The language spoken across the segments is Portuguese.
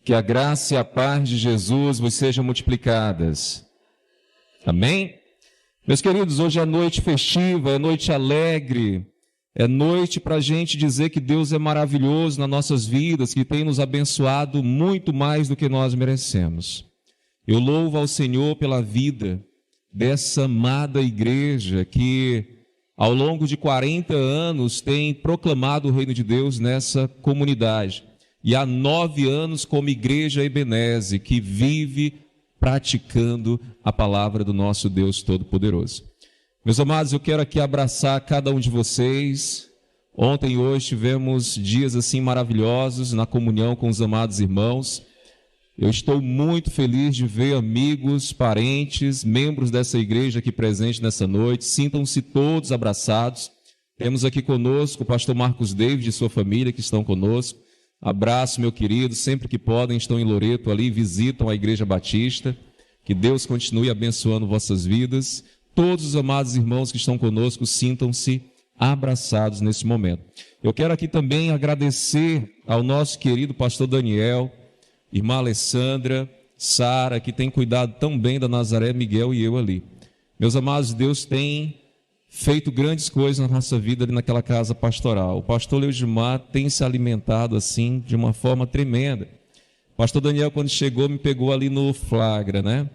Que a graça e a paz de Jesus vos sejam multiplicadas. Amém? Meus queridos, hoje é noite festiva, é noite alegre, é noite para a gente dizer que Deus é maravilhoso nas nossas vidas, que tem nos abençoado muito mais do que nós merecemos. Eu louvo ao Senhor pela vida dessa amada igreja que, ao longo de 40 anos, tem proclamado o reino de Deus nessa comunidade. E há 9 anos como Igreja Ebeneze, que vive praticando a palavra do nosso Deus Todo-Poderoso. Meus amados, eu quero aqui abraçar cada um de vocês. Ontem e hoje tivemos dias assim maravilhosos na comunhão com os amados irmãos. Eu estou muito feliz de ver amigos, parentes, membros dessa igreja aqui presentes nessa noite. Sintam-se todos abraçados. Temos aqui conosco o pastor Marcos David e sua família que estão conosco. Abraço, meu querido, sempre que podem, estão em Loreto ali, visitam a Igreja Batista. Que Deus continue abençoando vossas vidas. Todos os amados irmãos que estão conosco, sintam-se abraçados nesse momento. Eu quero aqui também agradecer ao nosso querido pastor Daniel, irmã Alessandra, Sara, que tem cuidado tão bem da Nazaré, Miguel e eu ali. Meus amados, Deus tem feito grandes coisas na nossa vida ali naquela casa pastoral. O pastor Leudimar tem se alimentado assim de uma forma tremenda. O pastor Daniel, quando chegou, me pegou ali no flagra, né?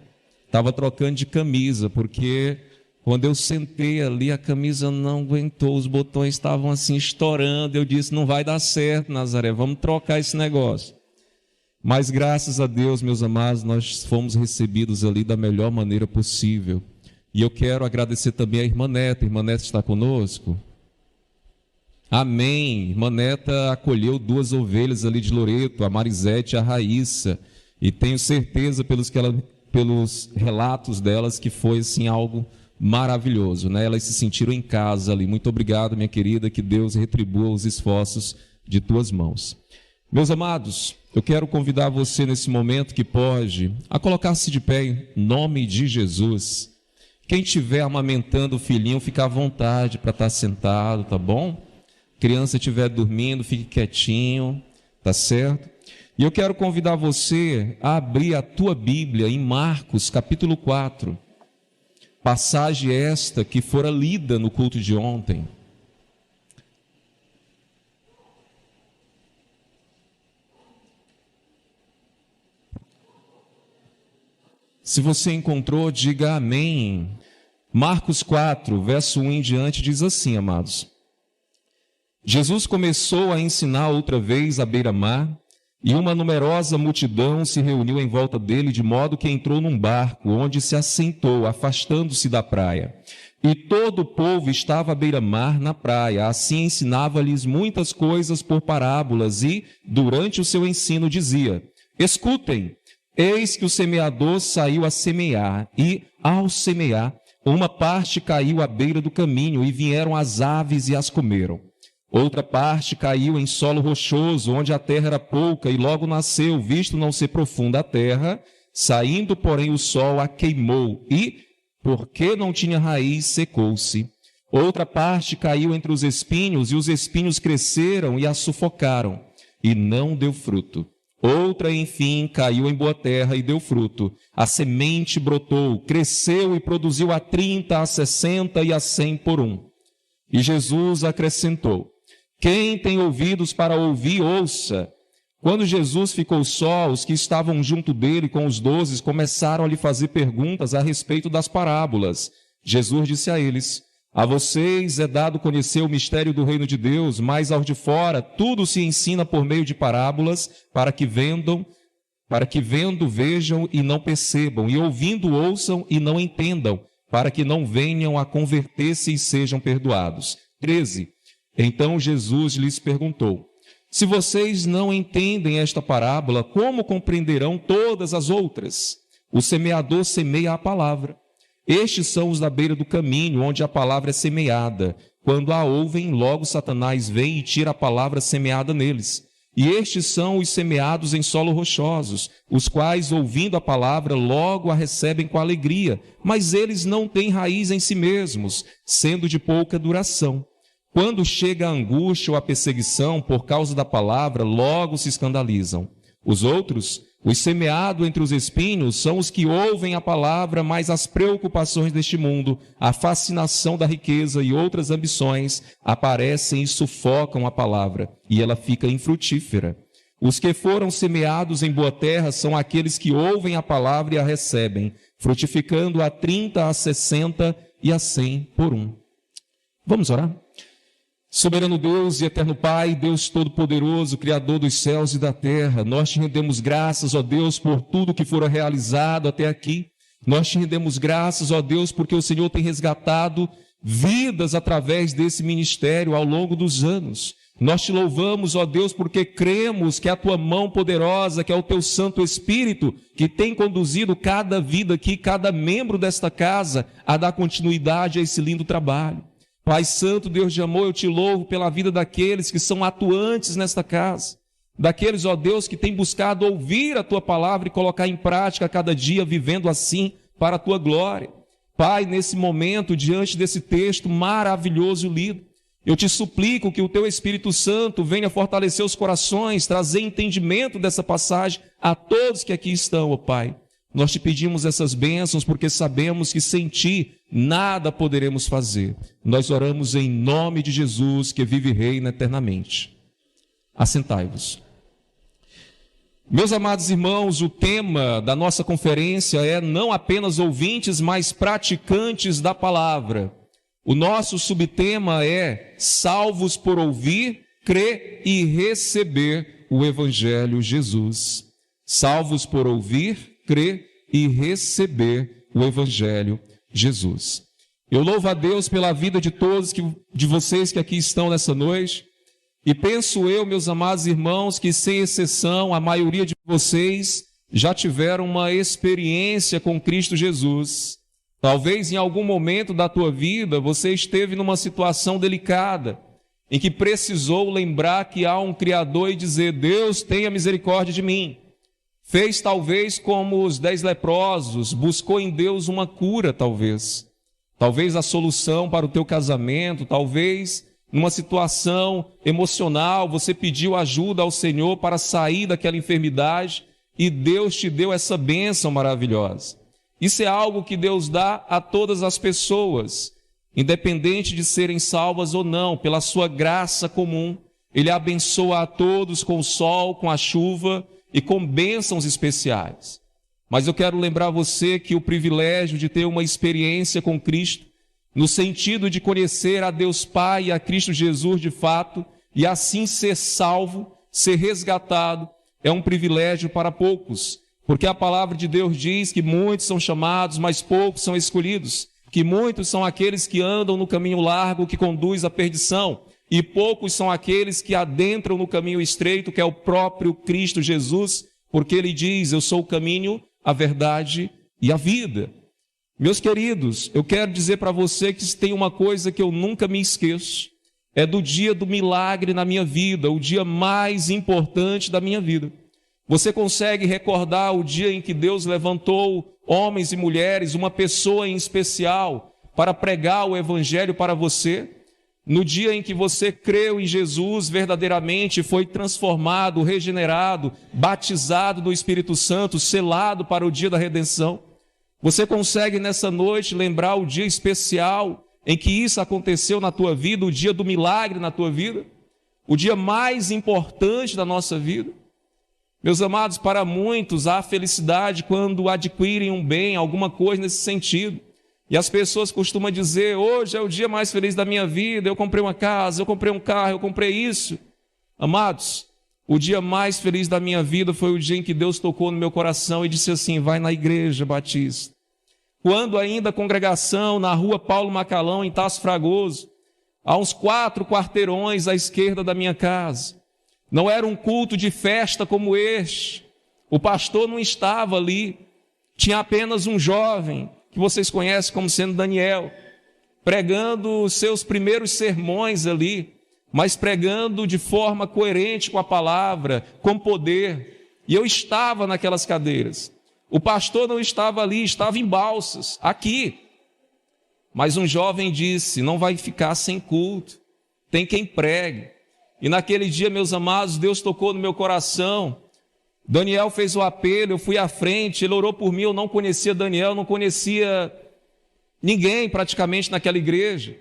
Estava trocando de camisa, porque quando eu sentei ali, a camisa não aguentou, os botões estavam assim estourando. Eu disse, não vai dar certo, Nazaré, vamos trocar esse negócio. Mas graças a Deus, meus amados, nós fomos recebidos ali da melhor maneira possível. E eu quero agradecer também a irmã Neta. A irmã Neta está conosco? Amém. Irmã Neta acolheu 2 ovelhas ali de Loreto, a Marisete e a Raíssa. E tenho certeza pelos relatos delas que foi assim algo maravilhoso, né? Elas se sentiram em casa ali. Muito obrigado, minha querida, que Deus retribua os esforços de tuas mãos. Meus amados, eu quero convidar você nesse momento que pode a colocar-se de pé em nome de Jesus. Quem estiver amamentando o filhinho, fica à vontade para estar sentado, tá bom? Criança estiver dormindo, fique quietinho, tá certo? E eu quero convidar você a abrir a tua Bíblia em Marcos, capítulo 4. Passagem esta que fora lida no culto de ontem. Se você encontrou, diga amém. Marcos 4, verso 1 em diante, diz assim, amados. Jesus começou a ensinar outra vez à beira-mar, e uma numerosa multidão se reuniu em volta dele, de modo que entrou num barco, onde se assentou, afastando-se da praia. E todo o povo estava à beira-mar na praia. Assim ensinava-lhes muitas coisas por parábolas, e, durante o seu ensino, dizia, escutem, eis que o semeador saiu a semear, e, ao semear, uma parte caiu à beira do caminho, e vieram as aves e as comeram. Outra parte caiu em solo rochoso, onde a terra era pouca, e logo nasceu, visto não ser profunda a terra, saindo, porém, o sol a queimou, e, porque não tinha raiz, secou-se. Outra parte caiu entre os espinhos, e os espinhos cresceram e a sufocaram, e não deu fruto. Outra, enfim, caiu em boa terra e deu fruto. A semente brotou, cresceu e produziu a 30, a 60 e a 100 por um. E Jesus acrescentou, quem tem ouvidos para ouvir, ouça. Quando Jesus ficou só, os que estavam junto dele com os 12 começaram a lhe fazer perguntas a respeito das parábolas. Jesus disse a eles, a vocês é dado conhecer o mistério do reino de Deus, mas aos de fora tudo se ensina por meio de parábolas, para que vendo vejam e não percebam, e ouvindo ouçam e não entendam, para que não venham a converter-se e sejam perdoados. 13. Então Jesus lhes perguntou, se vocês não entendem esta parábola, como compreenderão todas as outras? O semeador semeia a palavra. Estes são os da beira do caminho, onde a palavra é semeada. Quando a ouvem, logo Satanás vem e tira a palavra semeada neles. E estes são os semeados em solo rochosos, os quais, ouvindo a palavra, logo a recebem com alegria, mas eles não têm raiz em si mesmos, sendo de pouca duração. Quando chega a angústia ou a perseguição por causa da palavra, logo se escandalizam. Os outros, os semeados entre os espinhos, são os que ouvem a palavra, mas as preocupações deste mundo, a fascinação da riqueza e outras ambições aparecem e sufocam a palavra, e ela fica infrutífera. Os que foram semeados em boa terra são aqueles que ouvem a palavra e a recebem, frutificando a 30, a 60 e a 100 por um. Vamos orar? Soberano Deus e eterno Pai, Deus Todo-Poderoso, Criador dos céus e da terra, nós te rendemos graças, ó Deus, por tudo que fora realizado até aqui. Nós te rendemos graças, ó Deus, porque o Senhor tem resgatado vidas através desse ministério ao longo dos anos. Nós te louvamos, ó Deus, porque cremos que é a tua mão poderosa, que é o teu Santo Espírito, que tem conduzido cada vida aqui, cada membro desta casa, a dar continuidade a esse lindo trabalho. Pai Santo, Deus de amor, eu te louvo pela vida daqueles que são atuantes nesta casa, daqueles, ó Deus, que têm buscado ouvir a tua palavra e colocar em prática a cada dia, vivendo assim para a tua glória. Pai, nesse momento, diante desse texto maravilhoso lido, eu te suplico que o teu Espírito Santo venha fortalecer os corações, trazer entendimento dessa passagem a todos que aqui estão, ó Pai. Nós te pedimos essas bênçãos porque sabemos que sem ti nada poderemos fazer. Nós oramos em nome de Jesus, que vive e reina eternamente. Assentai-vos. Meus amados irmãos, o tema da nossa conferência é não apenas ouvintes, mas praticantes da palavra. O nosso subtema é salvos por ouvir, crer e receber o Evangelho Jesus. Salvos por ouvir, crer e receber o Evangelho Jesus. Eu louvo a Deus pela vida de todos de vocês que aqui estão nessa noite, e penso eu, meus amados irmãos, que sem exceção a maioria de vocês já tiveram uma experiência com Cristo Jesus. Talvez em algum momento da tua vida você esteve numa situação delicada, em que precisou lembrar que há um Criador e dizer: Deus, tenha misericórdia de mim. Fez talvez como os 10 leprosos, buscou em Deus uma cura, talvez a solução para o teu casamento, talvez numa situação emocional, você pediu ajuda ao Senhor para sair daquela enfermidade e Deus te deu essa bênção maravilhosa. Isso é algo que Deus dá a todas as pessoas, independente de serem salvas ou não, pela sua graça comum. Ele abençoa a todos com o sol, com a chuva e com bênçãos especiais. Mas eu quero lembrar você que o privilégio de ter uma experiência com Cristo, no sentido de conhecer a Deus Pai e a Cristo Jesus de fato, e assim ser salvo, ser resgatado, é um privilégio para poucos, porque a palavra de Deus diz que muitos são chamados, mas poucos são escolhidos, que muitos são aqueles que andam no caminho largo que conduz à perdição, e poucos são aqueles que adentram no caminho estreito, que é o próprio Cristo Jesus, porque ele diz: eu sou o caminho, a verdade e a vida. Meus queridos, eu quero dizer para você que tem uma coisa que eu nunca me esqueço, é do dia do milagre na minha vida, o dia mais importante da minha vida. Você consegue recordar o dia em que Deus levantou homens e mulheres, uma pessoa em especial, para pregar o Evangelho para você? No dia em que você creu em Jesus verdadeiramente, foi transformado, regenerado, batizado do Espírito Santo, selado para o dia da redenção. Você consegue nessa noite lembrar o dia especial em que isso aconteceu na tua vida, o dia do milagre na tua vida? O dia mais importante da nossa vida? Meus amados, para muitos há felicidade quando adquirem um bem, alguma coisa nesse sentido. E as pessoas costumam dizer: hoje é o dia mais feliz da minha vida, eu comprei uma casa, eu comprei um carro, eu comprei isso. Amados, o dia mais feliz da minha vida foi o dia em que Deus tocou no meu coração e disse assim: vai na igreja batista. Quando ainda a congregação na rua Paulo Macalão, em Tasso Fragoso, a uns 4 quarteirões à esquerda da minha casa, não era um culto de festa como este, o pastor não estava ali, tinha apenas um jovem, que vocês conhecem como sendo Daniel, pregando os seus primeiros sermões ali, mas pregando de forma coerente com a palavra, com poder. E eu estava naquelas cadeiras. O pastor não estava ali, estava em Balsas, aqui. Mas um jovem disse: não vai ficar sem culto, tem quem pregue. E naquele dia, meus amados, Deus tocou no meu coração: Daniel fez o apelo, eu fui à frente, ele orou por mim, eu não conhecia Daniel, não conhecia ninguém praticamente naquela igreja.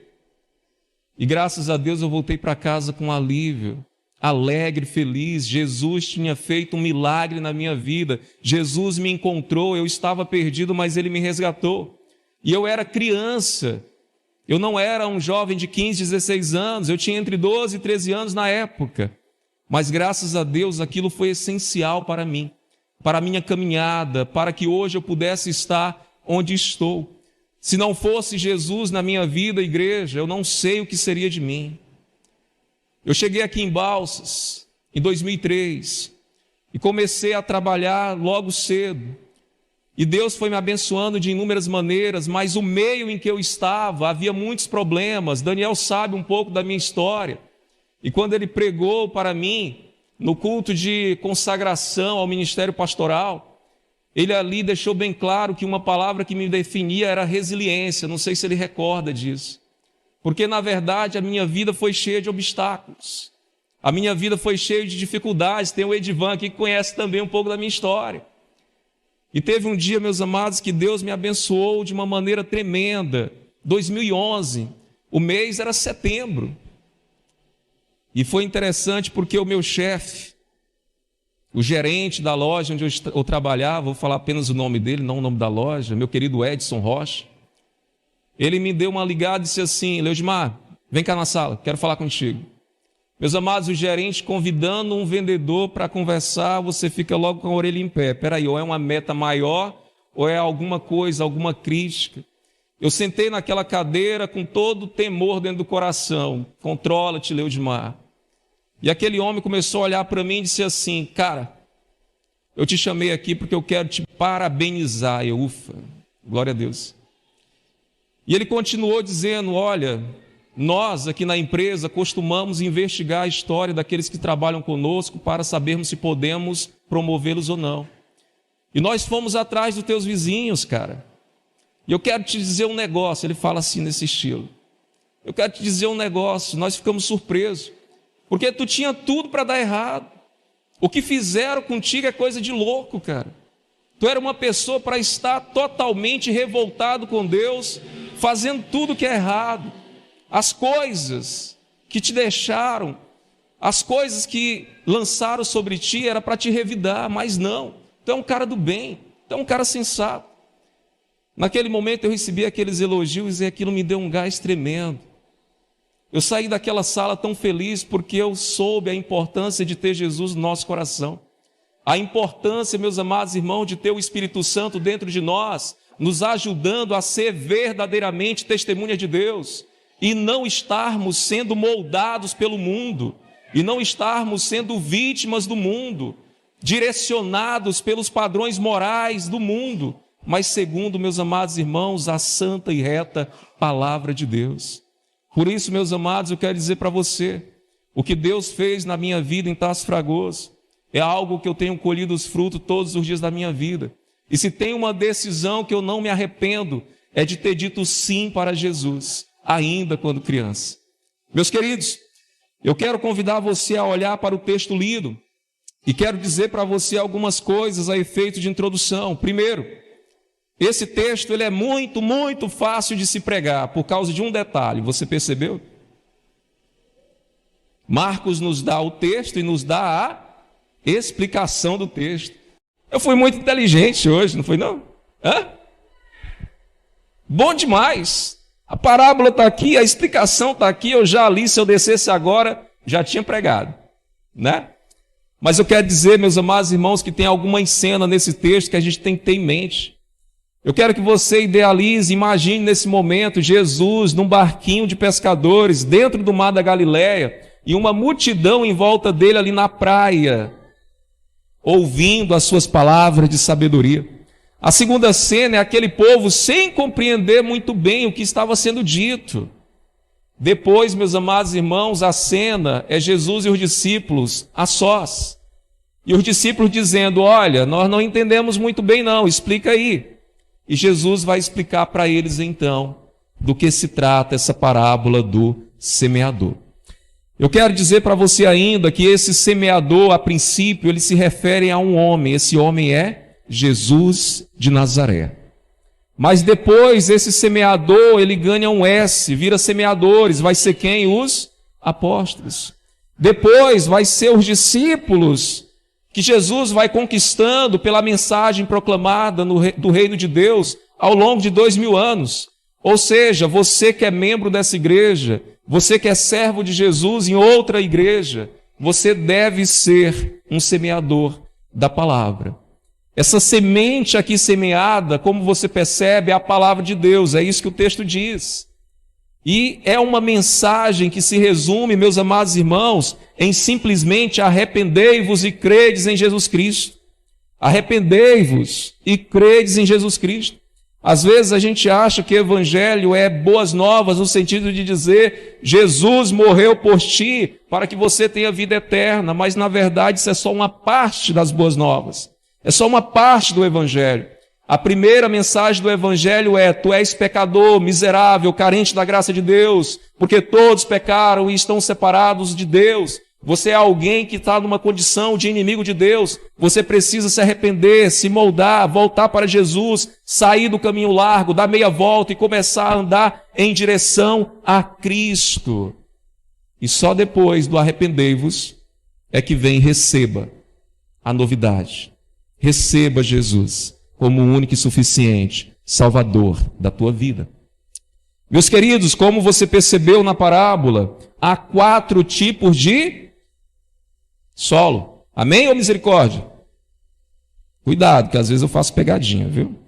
E graças a Deus eu voltei para casa com alívio, alegre, feliz. Jesus tinha feito um milagre na minha vida. Jesus me encontrou, eu estava perdido, mas Ele me resgatou. E eu era criança, eu não era um jovem de 15, 16 anos, eu tinha entre 12 e 13 anos na época. Mas graças a Deus aquilo foi essencial para mim, para a minha caminhada, para que hoje eu pudesse estar onde estou. Se não fosse Jesus na minha vida, igreja, eu não sei o que seria de mim. Eu cheguei aqui em Balsas, em 2003, e comecei a trabalhar logo cedo. E Deus foi me abençoando de inúmeras maneiras, mas o meio em que eu estava, havia muitos problemas. Daniel sabe um pouco da minha história. E quando ele pregou para mim, no culto de consagração ao ministério pastoral, ele ali deixou bem claro que uma palavra que me definia era resiliência. Não sei se ele recorda disso. Porque, na verdade, a minha vida foi cheia de obstáculos. A minha vida foi cheia de dificuldades. Tem o Edivan aqui que conhece também um pouco da minha história. E teve um dia, meus amados, que Deus me abençoou de uma maneira tremenda. 2011, o mês era setembro. E foi interessante porque o meu chefe, o gerente da loja onde eu trabalhava, vou falar apenas o nome dele, não o nome da loja, meu querido Edson Rocha, ele me deu uma ligada e disse assim: Leudimar, vem cá na sala, quero falar contigo. Meus amados, o gerente convidando um vendedor para conversar, você fica logo com a orelha em pé. Peraí, ou é uma meta maior, ou é alguma coisa, alguma crítica. Eu sentei naquela cadeira com todo o temor dentro do coração. Controla-te, Leudimar. E aquele homem começou a olhar para mim e disse assim: cara, eu te chamei aqui porque eu quero te parabenizar. Eu, ufa, glória a Deus. E ele continuou dizendo: olha, nós aqui na empresa costumamos investigar a história daqueles que trabalham conosco para sabermos se podemos promovê-los ou não. E nós fomos atrás dos teus vizinhos, cara. E eu quero te dizer um negócio. Ele fala assim nesse estilo: eu quero te dizer um negócio. Nós ficamos surpresos, porque tu tinha tudo para dar errado. O que fizeram contigo é coisa de louco, cara. Tu era uma pessoa para estar totalmente revoltado com Deus, fazendo tudo que é errado. As coisas que te deixaram, as coisas que lançaram sobre ti era para te revidar, mas não. Tu é um cara do bem, tu é um cara sensato. Naquele momento eu recebi aqueles elogios e aquilo me deu um gás tremendo. Eu saí daquela sala tão feliz porque eu soube a importância de ter Jesus no nosso coração. A importância, meus amados irmãos, de ter o Espírito Santo dentro de nós, nos ajudando a ser verdadeiramente testemunha de Deus e não estarmos sendo moldados pelo mundo, e não estarmos sendo vítimas do mundo, direcionados pelos padrões morais do mundo, mas segundo, meus amados irmãos, a santa e reta palavra de Deus. Por isso, meus amados, eu quero dizer para você, o que Deus fez na minha vida em Taço Fragoso é algo que eu tenho colhido os frutos todos os dias da minha vida. E se tem uma decisão que eu não me arrependo, é de ter dito sim para Jesus, ainda quando criança. Meus queridos, eu quero convidar você a olhar para o texto lido e quero dizer para você algumas coisas a efeito de introdução. Primeiro, esse texto ele é muito, muito fácil de se pregar por causa de um detalhe. Você percebeu? Marcos nos dá o texto e nos dá a explicação do texto. Eu fui muito inteligente hoje, não foi não? Hã? Bom demais. A parábola está aqui, a explicação está aqui. Eu já li, se eu descesse agora, já tinha pregado, né? Mas eu quero dizer, meus amados irmãos, que tem alguma cena nesse texto que a gente tem que ter em mente. Eu quero que você idealize, imagine nesse momento Jesus num barquinho de pescadores dentro do mar da Galileia e uma multidão em volta dele ali na praia, ouvindo as suas palavras de sabedoria. A segunda cena é aquele povo sem compreender muito bem o que estava sendo dito. Depois, meus amados irmãos, a cena é Jesus e os discípulos a sós. E os discípulos dizendo: olha, nós não entendemos muito bem não, explica aí. E Jesus vai explicar para eles então do que se trata essa parábola do semeador. Eu quero dizer para você ainda que esse semeador, a princípio, ele se refere a um homem. Esse homem é Jesus de Nazaré. Mas depois, esse semeador, ele ganha um S, vira semeadores. Vai ser quem? Os apóstolos. Depois, vai ser os discípulos que Jesus vai conquistando pela mensagem proclamada do reino de Deus ao longo de 2000 anos. Ou seja, você que é membro dessa igreja, você que é servo de Jesus em outra igreja, você deve ser um semeador da palavra. Essa semente aqui semeada, como você percebe, é a palavra de Deus, é isso que o texto diz. E é uma mensagem que se resume, meus amados irmãos, em simplesmente arrependei-vos e credes em Jesus Cristo. Arrependei-vos e credes em Jesus Cristo. Às vezes a gente acha que o evangelho é boas novas no sentido de dizer Jesus morreu por ti para que você tenha vida eterna, mas na verdade isso é só uma parte das boas novas. É só uma parte do evangelho. A primeira mensagem do evangelho é: tu és pecador, miserável, carente da graça de Deus, porque todos pecaram e estão separados de Deus. Você é alguém que está numa condição de inimigo de Deus. Você precisa se arrepender, se moldar, voltar para Jesus, sair do caminho largo, dar meia volta e começar a andar em direção a Cristo. E só depois do arrependei-vos é que vem receba a novidade. Receba Jesus como o único e suficiente Salvador da tua vida. Meus queridos, como você percebeu na parábola, há 4 tipos de solo. Amém ou misericórdia? Cuidado, que às vezes eu faço pegadinha, viu?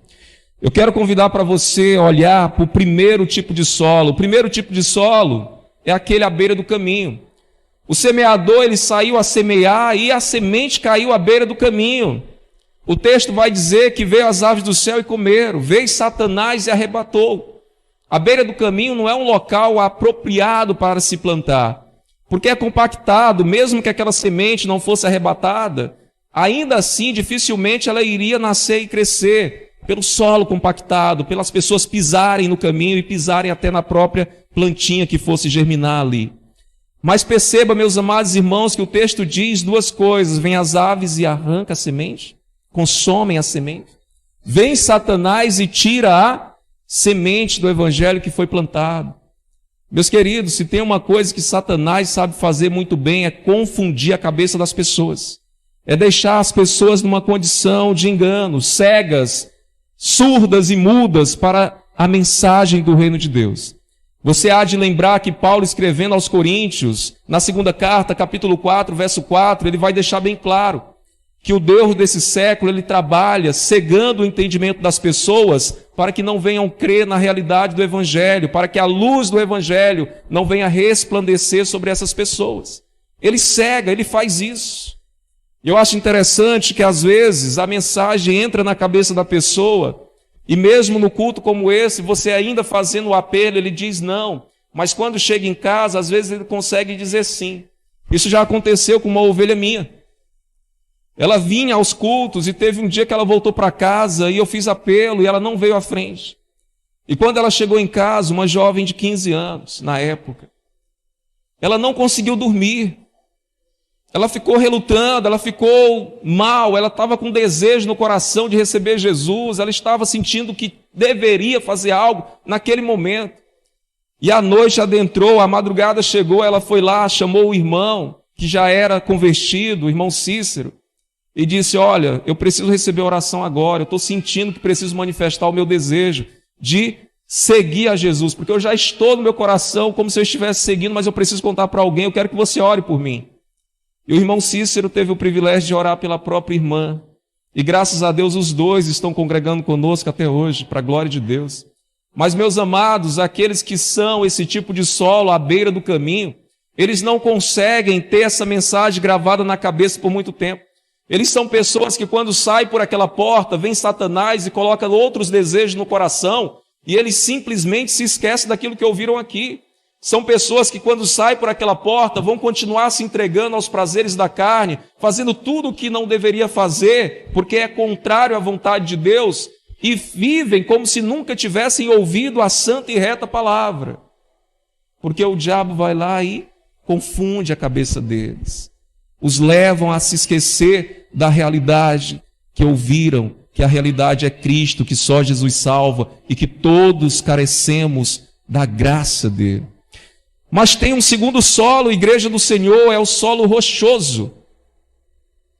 Eu quero convidar para você olhar para o primeiro tipo de solo. O primeiro tipo de solo é aquele à beira do caminho. O semeador, ele saiu a semear e a semente caiu à beira do caminho. O texto vai dizer que veio as aves do céu e comeram, veio Satanás e arrebatou. A beira do caminho não é um local apropriado para se plantar, porque é compactado. Mesmo que aquela semente não fosse arrebatada, ainda assim dificilmente ela iria nascer e crescer pelo solo compactado, pelas pessoas pisarem no caminho e pisarem até na própria plantinha que fosse germinar ali. Mas perceba, meus amados irmãos, que o texto diz 2 coisas: vem as aves e arranca a semente, consomem a semente. Vem Satanás e tira a semente do evangelho que foi plantado. Meus queridos, se tem uma coisa que Satanás sabe fazer muito bem, é confundir a cabeça das pessoas. É deixar as pessoas numa condição de engano, cegas, surdas e mudas para a mensagem do reino de Deus. Você há de lembrar que Paulo, escrevendo aos Coríntios, na 2ª carta, capítulo 4, verso 4, ele vai deixar bem claro que o Deus desse século, ele trabalha cegando o entendimento das pessoas para que não venham crer na realidade do evangelho, para que a luz do evangelho não venha resplandecer sobre essas pessoas. Ele cega, ele faz isso. Eu acho interessante que às vezes a mensagem entra na cabeça da pessoa e mesmo no culto como esse, você ainda fazendo o apelo, ele diz não, mas quando chega em casa, às vezes ele consegue dizer sim. Isso já aconteceu com uma ovelha minha. Ela vinha aos cultos e teve um dia que ela voltou para casa e eu fiz apelo e ela não veio à frente. E quando ela chegou em casa, uma jovem de 15 anos, na época, ela não conseguiu dormir. Ela ficou relutando, ela ficou mal, ela estava com desejo no coração de receber Jesus, ela estava sentindo que deveria fazer algo naquele momento. E a noite adentrou, a madrugada chegou, ela foi lá, chamou o irmão, que já era convertido, o irmão Cícero, e disse: olha, eu preciso receber oração agora, eu estou sentindo que preciso manifestar o meu desejo de seguir a Jesus, porque eu já estou no meu coração como se eu estivesse seguindo, mas eu preciso contar para alguém, eu quero que você ore por mim. E o irmão Cícero teve o privilégio de orar pela própria irmã, e graças a Deus os dois estão congregando conosco até hoje, para a glória de Deus. Mas, meus amados, aqueles que são esse tipo de solo à beira do caminho, eles não conseguem ter essa mensagem gravada na cabeça por muito tempo. Eles são pessoas que quando saem por aquela porta, vem Satanás e coloca outros desejos no coração, e eles simplesmente se esquecem daquilo que ouviram aqui. São pessoas que quando saem por aquela porta, vão continuar se entregando aos prazeres da carne, fazendo tudo o que não deveria fazer, porque é contrário à vontade de Deus, e vivem como se nunca tivessem ouvido a santa e reta palavra. Porque o diabo vai lá e confunde a cabeça deles. Os levam a se esquecer da realidade que ouviram, que a realidade é Cristo, que só Jesus salva e que todos carecemos da graça dele. Mas tem um segundo solo, igreja do Senhor, é o solo rochoso.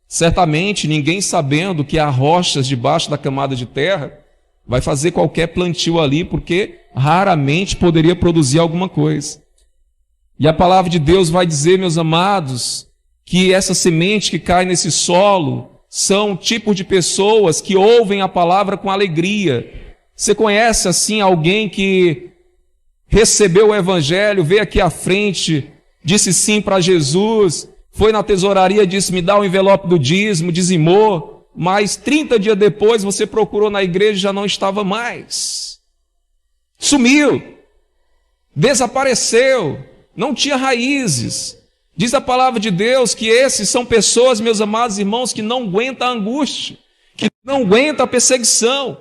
Certamente, ninguém sabendo que há rochas debaixo da camada de terra, vai fazer qualquer plantio ali, porque raramente poderia produzir alguma coisa. E a palavra de Deus vai dizer, meus amados, que essa semente que cai nesse solo são tipos de pessoas que ouvem a palavra com alegria. Você conhece assim alguém que recebeu o evangelho, veio aqui à frente, disse sim para Jesus, foi na tesouraria, disse, me dá o envelope do dízimo, dizimou, mas 30 dias depois você procurou na igreja e já não estava mais. Sumiu, desapareceu, não tinha raízes. Diz a palavra de Deus que esses são pessoas, meus amados irmãos, que não aguentam a angústia, que não aguentam a perseguição.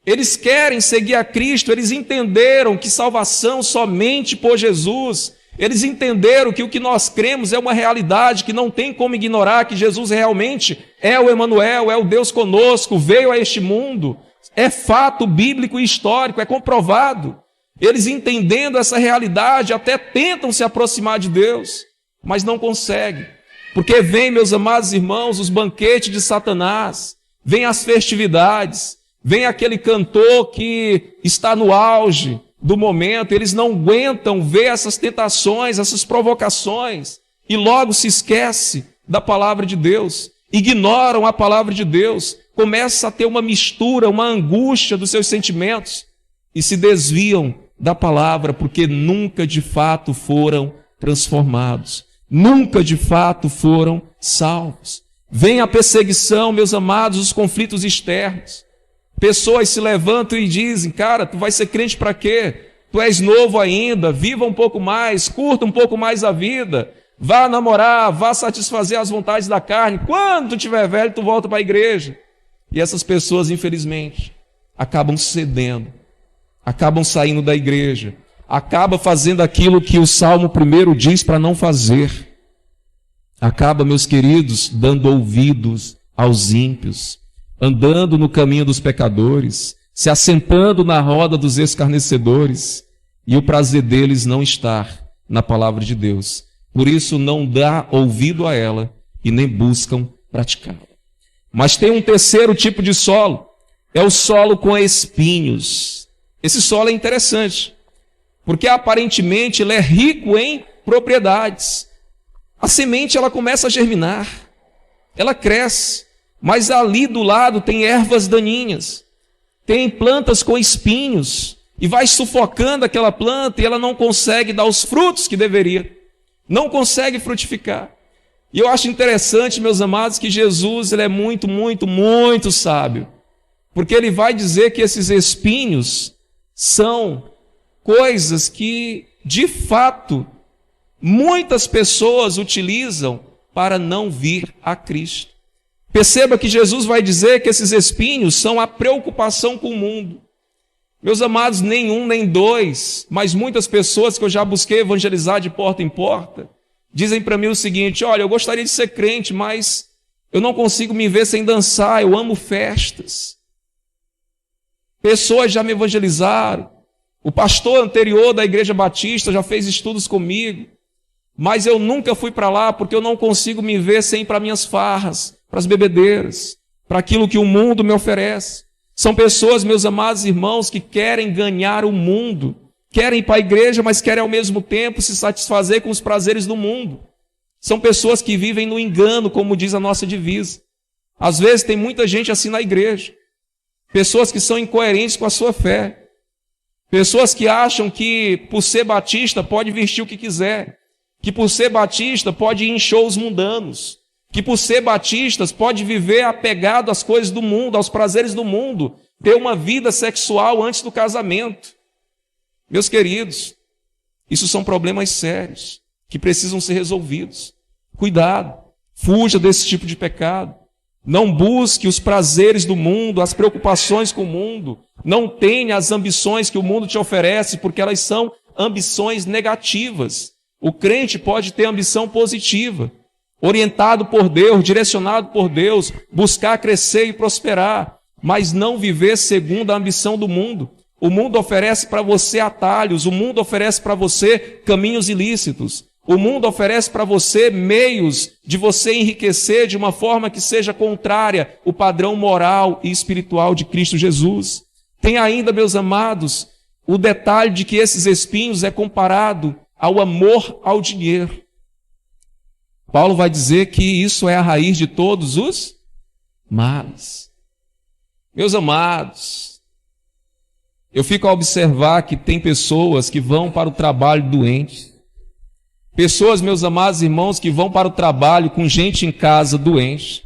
Eles querem seguir a Cristo, eles entenderam que salvação somente por Jesus. Eles entenderam que o que nós cremos é uma realidade, que não tem como ignorar, que Jesus realmente é o Emanuel, é o Deus conosco, veio a este mundo. É fato bíblico e histórico, é comprovado. Eles entendendo essa realidade até tentam se aproximar de Deus, mas não conseguem. Porque vem, meus amados irmãos, os banquetes de Satanás, vem as festividades, vem aquele cantor que está no auge do momento, eles não aguentam ver essas tentações, essas provocações, e logo se esquece da palavra de Deus, ignoram a palavra de Deus, começa a ter uma mistura, uma angústia dos seus sentimentos, e se desviam da palavra, porque nunca de fato foram transformados, nunca de fato foram salvos. Vem a perseguição, meus amados, os conflitos externos. Pessoas se levantam e dizem, cara, tu vai ser crente para quê? Tu és novo ainda, viva um pouco mais, curta um pouco mais a vida, vá namorar, vá satisfazer as vontades da carne. Quando tu estiver velho, tu volta para a igreja. E essas pessoas, infelizmente, acabam cedendo, acabam saindo da igreja, acabam fazendo aquilo que o Salmo 1 diz para não fazer. Acaba, meus queridos, dando ouvidos aos ímpios, andando no caminho dos pecadores, se assentando na roda dos escarnecedores, e o prazer deles não estar na palavra de Deus. Por isso não dá ouvido a ela e nem buscam praticá-la. Mas tem um terceiro tipo de solo, é o solo com espinhos. Esse solo é interessante, porque aparentemente ele é rico em propriedades. A semente ela começa a germinar, ela cresce, mas ali do lado tem ervas daninhas, tem plantas com espinhos, e vai sufocando aquela planta e ela não consegue dar os frutos que deveria, não consegue frutificar. E eu acho interessante, meus amados, que Jesus ele é muito, muito, muito sábio, porque ele vai dizer que esses espinhos são coisas que, de fato, muitas pessoas utilizam para não vir a Cristo. Perceba que Jesus vai dizer que esses espinhos são a preocupação com o mundo. Meus amados, nem um, nem dois, mas muitas pessoas que eu já busquei evangelizar de porta em porta, dizem para mim o seguinte, olha, eu gostaria de ser crente, mas eu não consigo me ver sem dançar, eu amo festas. Pessoas já me evangelizaram, o pastor anterior da Igreja Batista já fez estudos comigo, mas eu nunca fui para lá porque eu não consigo me ver sem ir para minhas farras, para as bebedeiras, para aquilo que o mundo me oferece. São pessoas, meus amados irmãos, que querem ganhar o mundo, querem ir para a igreja, mas querem ao mesmo tempo se satisfazer com os prazeres do mundo. São pessoas que vivem no engano, como diz a nossa divisa. Às vezes tem muita gente assim na igreja, pessoas que são incoerentes com a sua fé, pessoas que acham que por ser batista pode vestir o que quiser, que por ser batista pode ir em shows mundanos, que por ser batistas pode viver apegado às coisas do mundo, aos prazeres do mundo, ter uma vida sexual antes do casamento. Meus queridos, isso são problemas sérios, que precisam ser resolvidos. Cuidado, fuja desse tipo de pecado. Não busque os prazeres do mundo, as preocupações com o mundo. Não tenha as ambições que o mundo te oferece, porque elas são ambições negativas. O crente pode ter ambição positiva, orientado por Deus, direcionado por Deus, buscar crescer e prosperar, mas não viver segundo a ambição do mundo. O mundo oferece para você atalhos, o mundo oferece para você caminhos ilícitos, o mundo oferece para você meios de você enriquecer de uma forma que seja contrária ao padrão moral e espiritual de Cristo Jesus. Tem ainda, meus amados, o detalhe de que esses espinhos é comparado ao amor ao dinheiro. Paulo vai dizer que isso é a raiz de todos os males. Meus amados, eu fico a observar que tem pessoas que vão para o trabalho doentes. Pessoas, meus amados irmãos, que vão para o trabalho com gente em casa doente.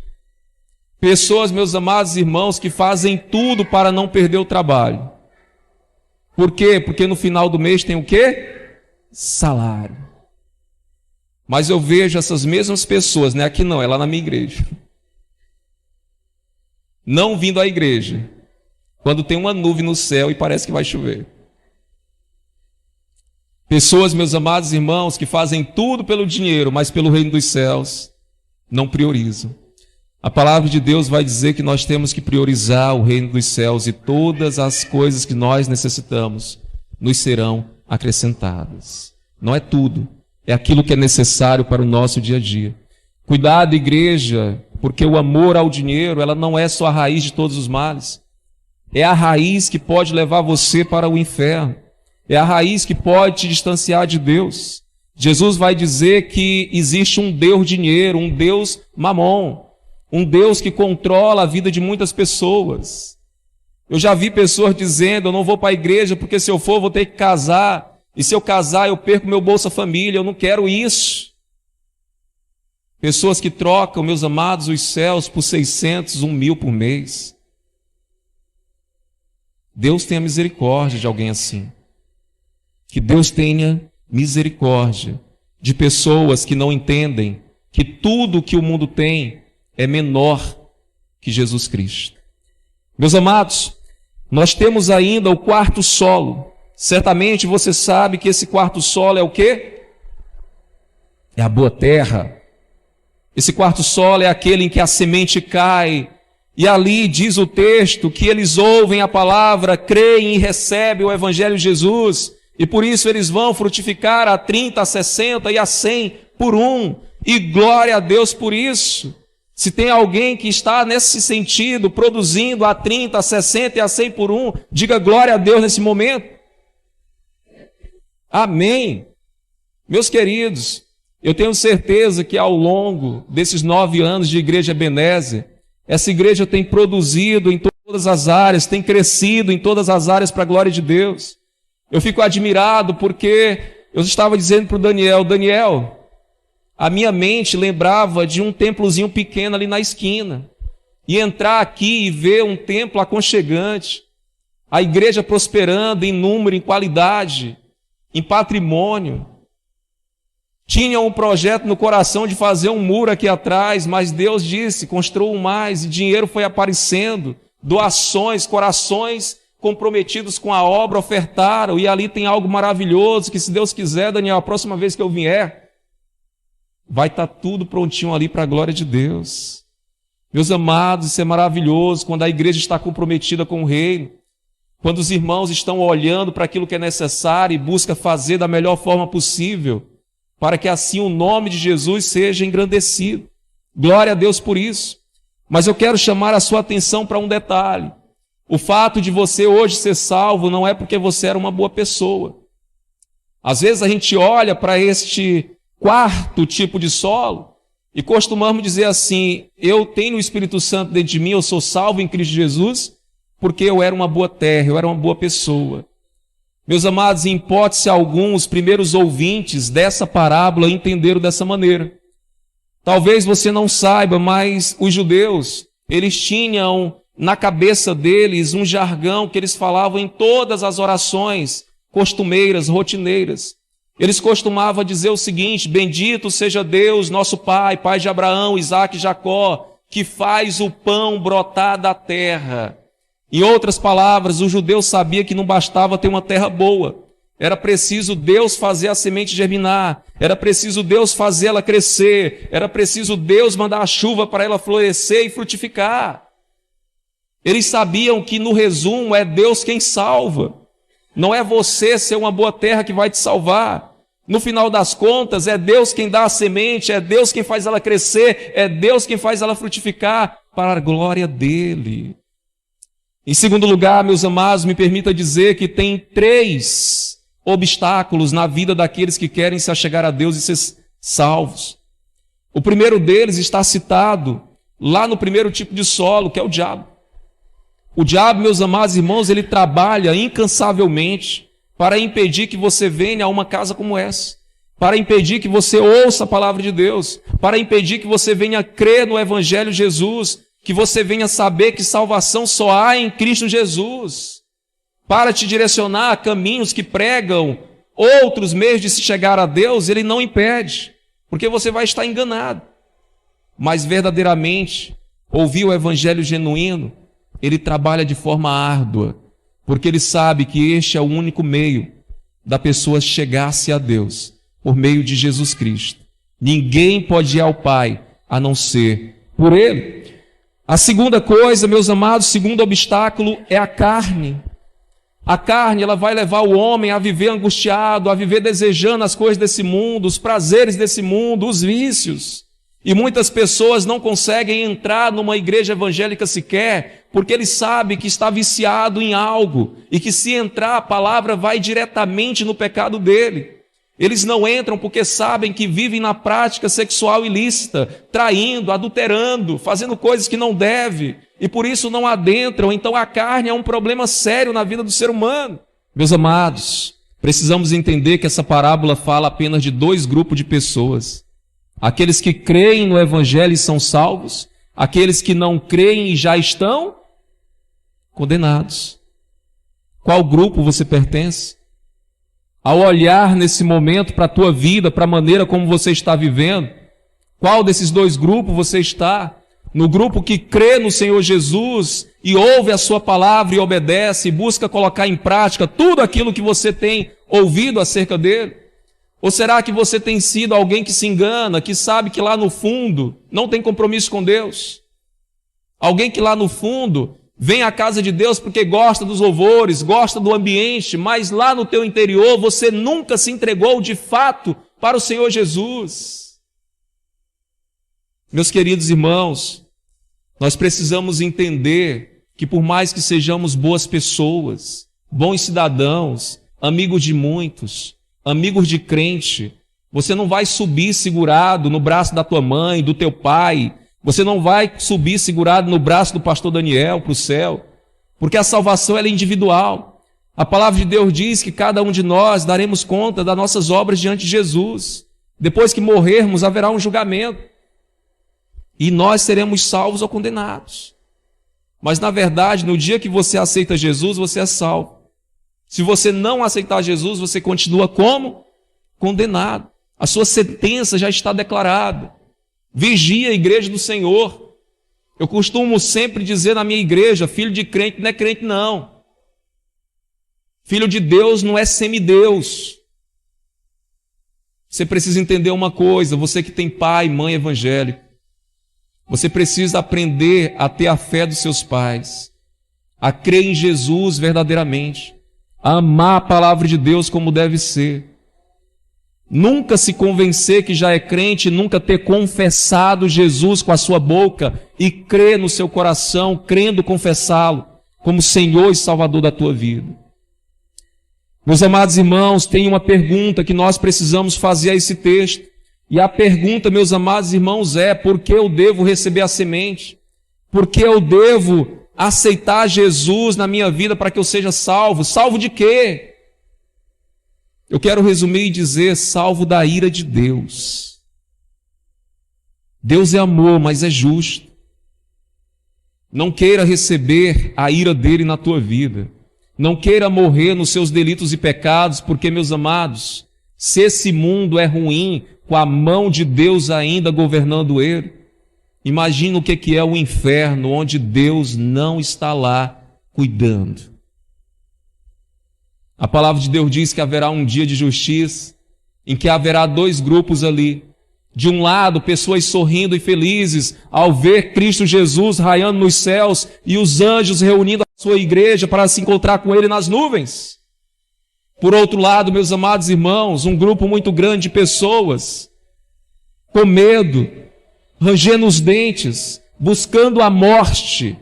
Pessoas, meus amados irmãos, que fazem tudo para não perder o trabalho. Por quê? Porque no final do mês tem o quê? Salário. Mas eu vejo essas mesmas pessoas, não é aqui não, é lá na minha igreja, não vindo à igreja, quando tem uma nuvem no céu e parece que vai chover. Pessoas, meus amados irmãos, que fazem tudo pelo dinheiro, mas pelo reino dos céus, não priorizam. A palavra de Deus vai dizer que nós temos que priorizar o reino dos céus e todas as coisas que nós necessitamos nos serão acrescentadas. Não é tudo, é aquilo que é necessário para o nosso dia a dia. Cuidado, igreja, porque o amor ao dinheiro, ela não é só a raiz de todos os males. É a raiz que pode levar você para o inferno. É a raiz que pode te distanciar de Deus. Jesus vai dizer que existe um Deus dinheiro, um Deus mamon, um Deus que controla a vida de muitas pessoas. Eu já vi pessoas dizendo, eu não vou para a igreja porque se eu for, eu vou ter que casar. E se eu casar, eu perco meu Bolsa Família, eu não quero isso. Pessoas que trocam, meus amados, os céus por 600, 1.000 por mês. Deus tenha misericórdia de alguém assim. Que Deus tenha misericórdia de pessoas que não entendem que tudo que o mundo tem é menor que Jesus Cristo. Meus amados, nós temos ainda o quarto solo. Certamente você sabe que esse quarto solo é o quê? É a boa terra. Esse quarto solo é aquele em que a semente cai, e ali diz o texto que eles ouvem a palavra, creem e recebem o evangelho de Jesus, e por isso eles vão frutificar a 30, a 60 e a 100 por um, e glória a Deus por isso. Se tem alguém que está nesse sentido, produzindo a 30, a 60 e a 100 por um, diga glória a Deus nesse momento. Amém. Meus queridos, eu tenho certeza que ao longo desses 9 anos de Igreja Ebenezer, essa igreja tem produzido em todas as áreas, tem crescido em todas as áreas para a glória de Deus. Eu fico admirado porque eu estava dizendo para o Daniel, a minha mente lembrava de um templozinho pequeno ali na esquina. E entrar aqui e ver um templo aconchegante, a igreja prosperando em número, em qualidade, em patrimônio. Tinha um projeto no coração de fazer um muro aqui atrás, mas Deus disse, construam mais, e dinheiro foi aparecendo, doações, corações comprometidos com a obra ofertaram, e ali tem algo maravilhoso, que se Deus quiser, Daniel, a próxima vez que eu vier, vai estar tudo prontinho ali para a glória de Deus. Meus amados, isso é maravilhoso, quando a igreja está comprometida com o reino, quando os irmãos estão olhando para aquilo que é necessário e busca fazer da melhor forma possível, para que assim o nome de Jesus seja engrandecido. Glória a Deus por isso. Mas eu quero chamar a sua atenção para um detalhe. O fato de você hoje ser salvo não é porque você era uma boa pessoa. Às vezes a gente olha para este quarto tipo de solo e costumamos dizer assim, eu tenho o Espírito Santo dentro de mim, eu sou salvo em Cristo Jesus, porque eu era uma boa terra, eu era uma boa pessoa. Meus amados, em hipótese alguma, os primeiros ouvintes dessa parábola entenderam dessa maneira. Talvez você não saiba, mas os judeus, eles tinham na cabeça deles um jargão que eles falavam em todas as orações costumeiras, rotineiras. Eles costumavam dizer o seguinte, bendito seja Deus, nosso Pai, Pai de Abraão, Isaque e Jacó, que faz o pão brotar da terra. Em outras palavras, o judeu sabia que não bastava ter uma terra boa, Era preciso Deus fazer a semente germinar, era preciso Deus fazer ela crescer, era preciso Deus mandar a chuva para ela florescer e frutificar. Eles sabiam que, no resumo, é Deus quem salva. Não é você ser uma boa terra que vai te salvar. No final das contas, é Deus quem dá a semente, é Deus quem faz ela crescer, é Deus quem faz ela frutificar para a glória dele. Em segundo lugar, meus amados, me permita dizer que tem 3 obstáculos na vida daqueles que querem se achegar a Deus e ser salvos. O primeiro deles está citado lá no primeiro tipo de solo, que é o diabo. O diabo, meus amados irmãos, ele trabalha incansavelmente para impedir que você venha a uma casa como essa, para impedir que você ouça a palavra de Deus, para impedir que você venha crer no Evangelho de Jesus, que você venha saber que salvação só há em Cristo Jesus, para te direcionar a caminhos que pregam outros meios de se chegar a Deus. Ele não impede, porque você vai estar enganado. Mas verdadeiramente, ouvir o Evangelho genuíno, ele trabalha de forma árdua, porque ele sabe que este é o único meio da pessoa chegar-se a Deus, por meio de Jesus Cristo. Ninguém pode ir ao Pai a não ser por ele. A segunda coisa, meus amados, o segundo obstáculo é a carne. A carne, ela vai levar o homem a viver angustiado, a viver desejando as coisas desse mundo, os prazeres desse mundo, os vícios. E muitas pessoas não conseguem entrar numa igreja evangélica sequer, porque ele sabe que está viciado em algo, e que se entrar, a palavra vai diretamente no pecado dele. Eles não entram porque sabem que vivem na prática sexual ilícita, traindo, adulterando, fazendo coisas que não deve, e por isso não adentram. Então a carne é um problema sério na vida do ser humano. Meus amados, precisamos entender que essa parábola fala apenas de 2 grupos de pessoas: aqueles que creem no Evangelho e são salvos, aqueles que não creem e já estão condenados. Qual grupo você pertence? Ao olhar nesse momento para a tua vida, para a maneira como você está vivendo, qual desses 2 grupos você está? No grupo que crê no Senhor Jesus e ouve a sua palavra e obedece e busca colocar em prática tudo aquilo que você tem ouvido acerca dele? Ou será que você tem sido alguém que se engana, que sabe que lá no fundo não tem compromisso com Deus? Alguém que lá no fundo vem à casa de Deus porque gosta dos louvores, gosta do ambiente, mas lá no teu interior você nunca se entregou de fato para o Senhor Jesus. Meus queridos irmãos, nós precisamos entender que por mais que sejamos boas pessoas, bons cidadãos, amigos de muitos, amigos de crente, você não vai subir segurado no braço da tua mãe, do teu pai. Você não vai subir segurado no braço do pastor Daniel para o céu, porque a salvação ela é individual. A palavra de Deus diz que cada um de nós daremos conta das nossas obras diante de Jesus. Depois que morrermos, haverá um julgamento. E nós seremos salvos ou condenados. Mas na verdade, no dia que você aceita Jesus, você é salvo. Se você não aceitar Jesus, você continua como? Condenado. A sua sentença já está declarada. Vigia a igreja do Senhor. Eu costumo sempre dizer na minha igreja: filho de crente não é crente não. Filho de Deus não é semideus. Você precisa entender uma coisa, você que tem pai e mãe evangélico, você precisa aprender a ter a fé dos seus pais, a crer em Jesus verdadeiramente, a amar a palavra de Deus como deve ser. Nunca se convencer que já é crente, nunca ter confessado Jesus com a sua boca e crer no seu coração, crendo confessá-lo como Senhor e Salvador da tua vida. Meus amados irmãos, tem uma pergunta que nós precisamos fazer a esse texto. E a pergunta, meus amados irmãos, é: por que eu devo receber a semente? Por que eu devo aceitar Jesus na minha vida para que eu seja salvo? Salvo de quê? Eu quero resumir e dizer: salvo da ira de Deus. Deus é amor, mas é justo. Não queira receber a ira dele na tua vida. Não queira morrer nos seus delitos e pecados, porque, meus amados, se esse mundo é ruim, com a mão de Deus ainda governando ele, imagina o que é o inferno, onde Deus não está lá cuidando. A palavra de Deus diz que haverá um dia de justiça, em que haverá dois grupos ali. De um lado, pessoas sorrindo e felizes ao ver Cristo Jesus raiando nos céus e os anjos reunindo a sua igreja para se encontrar com Ele nas nuvens. Por outro lado, meus amados irmãos, um grupo muito grande de pessoas com medo, rangendo os dentes, buscando a morte,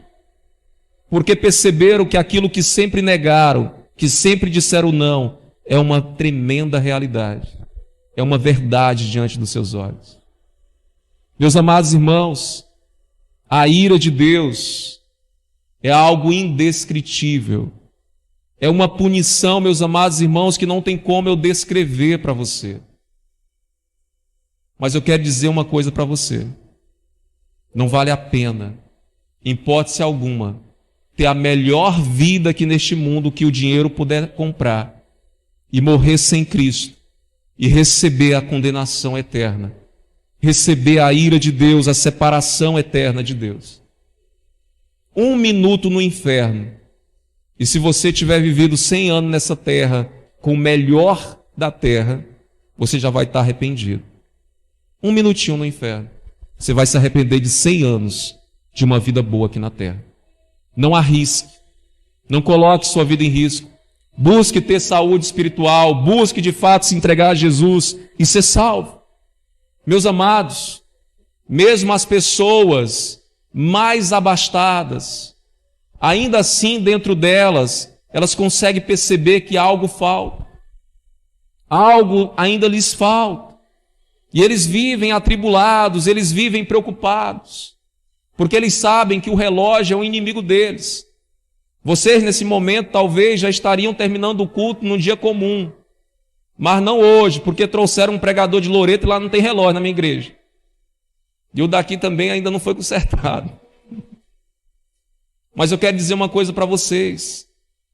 porque perceberam que aquilo que sempre negaram, que sempre disseram não, é uma tremenda realidade, é uma verdade diante dos seus olhos. Meus amados irmãos, a ira de Deus é algo indescritível, é uma punição, meus amados irmãos, que não tem como eu descrever para você. Mas eu quero dizer uma coisa para você: não vale a pena, em hipótese alguma, ter a melhor vida aqui neste mundo que o dinheiro puder comprar e morrer sem Cristo e receber a condenação eterna, receber a ira de Deus, a separação eterna de Deus. 1 minuto no inferno, e se você tiver vivido 100 anos nessa terra com o melhor da terra, você já vai estar arrependido. 1 minutinho no inferno, você vai se arrepender de 100 anos de uma vida boa aqui na terra. Não arrisque, não coloque sua vida em risco. Busque ter saúde espiritual, busque de fato se entregar a Jesus e ser salvo. Meus amados, mesmo as pessoas mais abastadas, ainda assim dentro delas, elas conseguem perceber que algo falta. Algo ainda lhes falta. E eles vivem atribulados, eles vivem preocupados, porque eles sabem que o relógio é o inimigo deles. Vocês, nesse momento, talvez já estariam terminando o culto num dia comum, mas não hoje, porque trouxeram um pregador de Loreto e lá não tem relógio na minha igreja. E o daqui também ainda não foi consertado. Mas eu quero dizer uma coisa para vocês: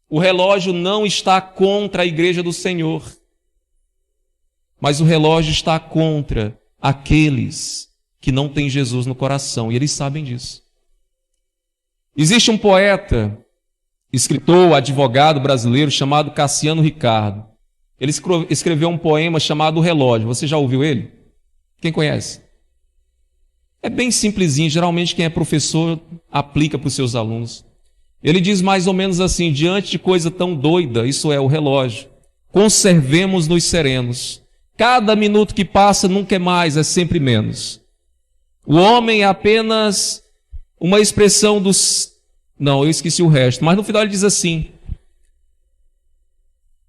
o relógio não está contra a igreja do Senhor, mas o relógio está contra aqueles que não têm Jesus no coração, e eles sabem disso. Existe um poeta, escritor, advogado brasileiro chamado Cassiano Ricardo. Ele escreveu um poema chamado O Relógio. Você já ouviu ele? Quem conhece? É bem simplesinho, geralmente quem é professor aplica para os seus alunos. Ele diz mais ou menos assim: diante de coisa tão doida, isso é o relógio, conservemos-nos serenos. Cada minuto que passa nunca é mais, é sempre menos. O homem é apenas uma expressão dos... Não, eu esqueci o resto. Mas no final ele diz assim: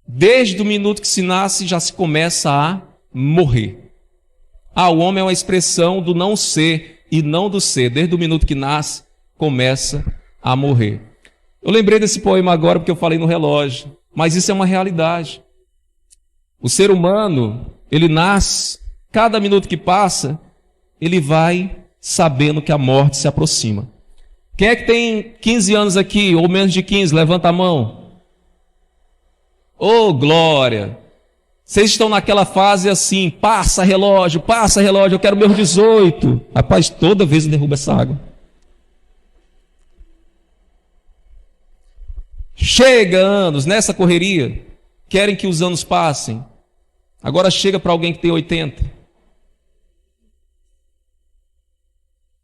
desde o minuto que se nasce já se começa a morrer. O homem é uma expressão do não ser e não do ser. Desde o minuto que nasce, começa a morrer. Eu lembrei desse poema agora porque eu falei no relógio, mas isso é uma realidade. O ser humano, ele nasce, cada minuto que passa, ele vai sabendo que a morte se aproxima. Quem é que tem 15 anos aqui, ou menos de 15? Levanta a mão. Oh, glória! Vocês estão naquela fase assim: passa relógio, eu quero meus 18. Rapaz, toda vez eu derrubo essa água. Chega anos, nessa correria, querem que os anos passem. Agora chega para alguém que tem 80.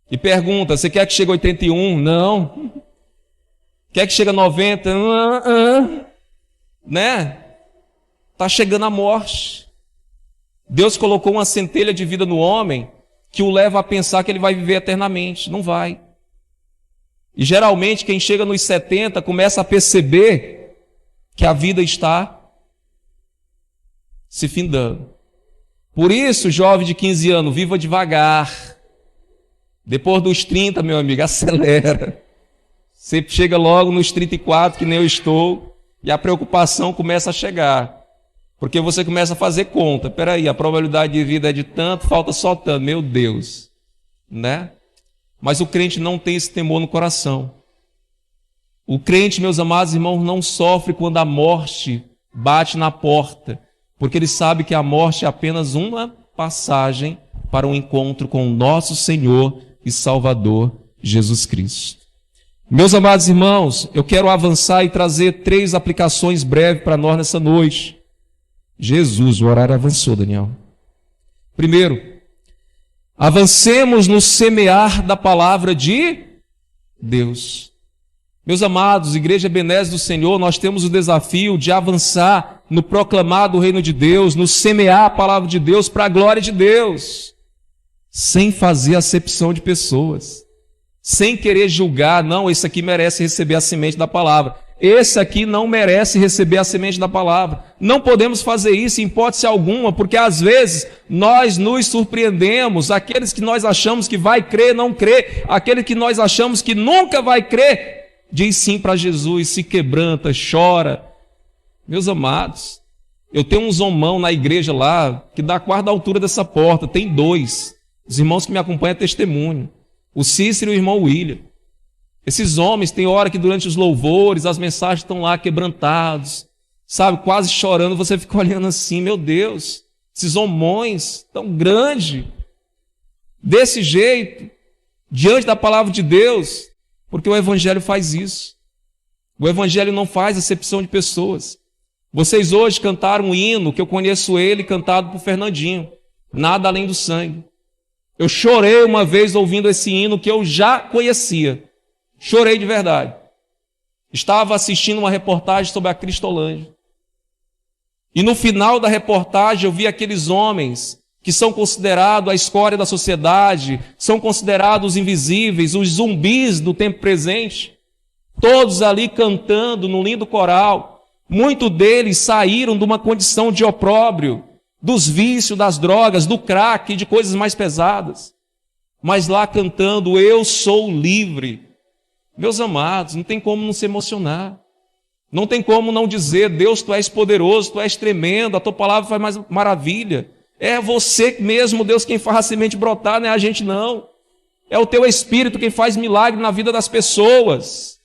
E pergunta: você quer que chegue a 81? Não. Quer que chegue a 90? Né? Está chegando a morte. Deus colocou uma centelha de vida no homem que o leva a pensar que ele vai viver eternamente. Não vai. E geralmente quem chega nos 70 começa a perceber que a vida está se findando. Por isso, jovem de 15 anos, viva devagar. Depois dos 30, meu amigo, acelera. Você chega logo nos 34, que nem eu estou, e a preocupação começa a chegar. Porque você começa a fazer conta. Espera aí, a probabilidade de vida é de tanto, falta só tanto. Meu Deus. Né? Mas o crente não tem esse temor no coração. O crente, meus amados irmãos, não sofre quando a morte bate na porta, porque ele sabe que a morte é apenas uma passagem para um encontro com o nosso Senhor e Salvador Jesus Cristo. Meus amados irmãos, eu quero avançar e trazer 3 aplicações breves para nós nessa noite. Jesus, o horário avançou, Daniel. Primeiro, avancemos no semear da palavra de Deus. Meus amados, Igreja Ebenezer do Senhor, nós temos o desafio de avançar no proclamar do reino de Deus, no semear a palavra de Deus para a glória de Deus, sem fazer acepção de pessoas, sem querer julgar, não, esse aqui merece receber a semente da palavra, esse aqui não merece receber a semente da palavra. Não podemos fazer isso em hipótese alguma, porque às vezes nós nos surpreendemos, aqueles que nós achamos que vai crer, não crê, aquele que nós achamos que nunca vai crer, diz sim para Jesus, se quebranta, chora. Meus amados, eu tenho um zombão na igreja lá, que dá a quarta altura dessa porta, tem 2. Os irmãos que me acompanham é testemunho. O Cícero e o irmão William. Esses homens, tem hora que durante os louvores, as mensagens estão lá quebrantados, sabe, quase chorando, você fica olhando assim, meu Deus, esses homões tão grandes, desse jeito, diante da palavra de Deus, porque o Evangelho faz isso. O Evangelho não faz acepção de pessoas. Vocês hoje cantaram um hino, que eu conheço ele, cantado por Fernandinho, Nada Além do Sangue. Eu chorei uma vez ouvindo esse hino que eu já conhecia. Chorei de verdade. Estava assistindo uma reportagem sobre a Cristolândia. E no final da reportagem eu vi aqueles homens que são considerados a escória da sociedade, são considerados os invisíveis, os zumbis do tempo presente, todos ali cantando num lindo coral. Muitos deles saíram de uma condição de opróbrio, dos vícios, das drogas, do crack e de coisas mais pesadas. Mas lá cantando, eu sou livre. Meus amados, não tem como não se emocionar. Não tem como não dizer, Deus, tu és poderoso, tu és tremendo, a tua palavra faz mais maravilha. É você mesmo, Deus, quem faz a semente brotar, não é a gente não. É o teu Espírito quem faz milagre na vida das pessoas.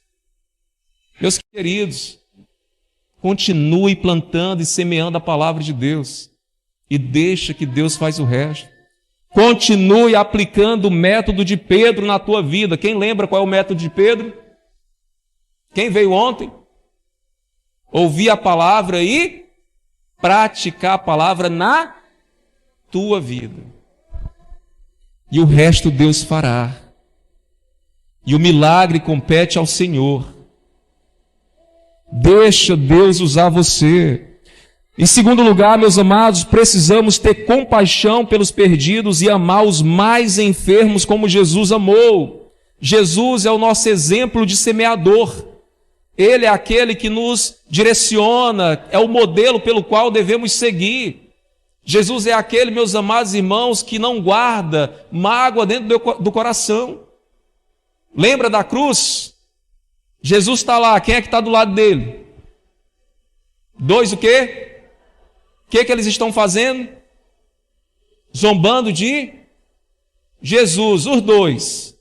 Meus queridos, continue plantando e semeando a palavra de Deus e deixa que Deus faz o resto. Continue aplicando o método de Pedro na tua vida. Quem lembra qual é o método de Pedro? Quem veio ontem? Ouvir a palavra e praticar a palavra na tua vida. E o resto Deus fará. E o milagre compete ao Senhor. Deixa Deus usar você. Em segundo lugar, meus amados, precisamos ter compaixão pelos perdidos e amar os mais enfermos como Jesus amou. Jesus é o nosso exemplo de semeador. Ele é aquele que nos direciona, é o modelo pelo qual devemos seguir. Jesus é aquele, meus amados irmãos, que não guarda mágoa dentro do coração. Lembra da cruz? Jesus está lá, quem é que está do lado dele? 2 o quê? O que eles estão fazendo? Zombando de Jesus, os 2.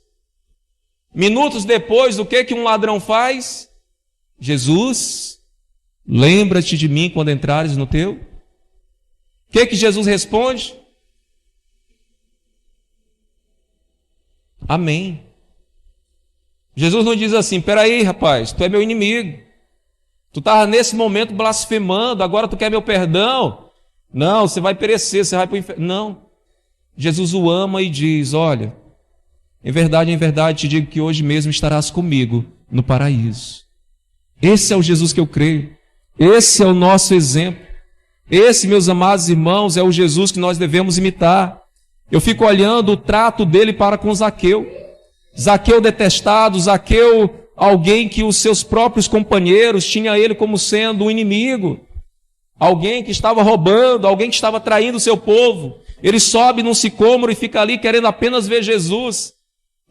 Minutos depois, o que um ladrão faz? Jesus, lembra-te de mim quando entrares no teu. O que Jesus responde? Amém. Jesus não diz assim, peraí rapaz, tu é meu inimigo. Tu estava nesse momento blasfemando, agora tu quer meu perdão? Não, você vai perecer, você vai para o inferno. Não. Jesus o ama e diz, olha, em verdade te digo que hoje mesmo estarás comigo no paraíso. Esse é o Jesus que eu creio. Esse é o nosso exemplo. Esse, meus amados irmãos, é o Jesus que nós devemos imitar. Eu fico olhando o trato dele para com Zaqueu. Zaqueu detestado, Zaqueu alguém que os seus próprios companheiros tinham ele como sendo um inimigo, alguém que estava roubando, alguém que estava traindo o seu povo. Ele sobe num sicômoro e fica ali querendo apenas ver Jesus.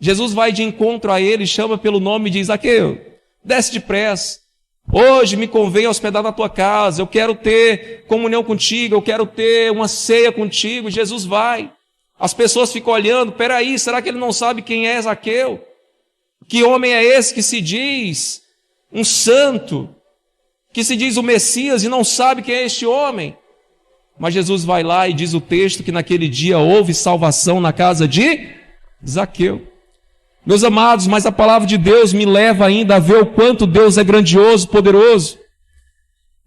Jesus vai de encontro a ele, chama pelo nome e diz, Zaqueu, desce depressa, hoje me convém hospedar na tua casa, eu quero ter comunhão contigo, eu quero ter uma ceia contigo. Jesus vai. As pessoas ficam olhando, peraí, será que ele não sabe quem é Zaqueu? Que homem é esse que se diz um santo, que se diz o Messias e não sabe quem é este homem? Mas Jesus vai lá e diz o texto que naquele dia houve salvação na casa de Zaqueu. Meus amados, mas a palavra de Deus me leva ainda a ver o quanto Deus é grandioso, poderoso,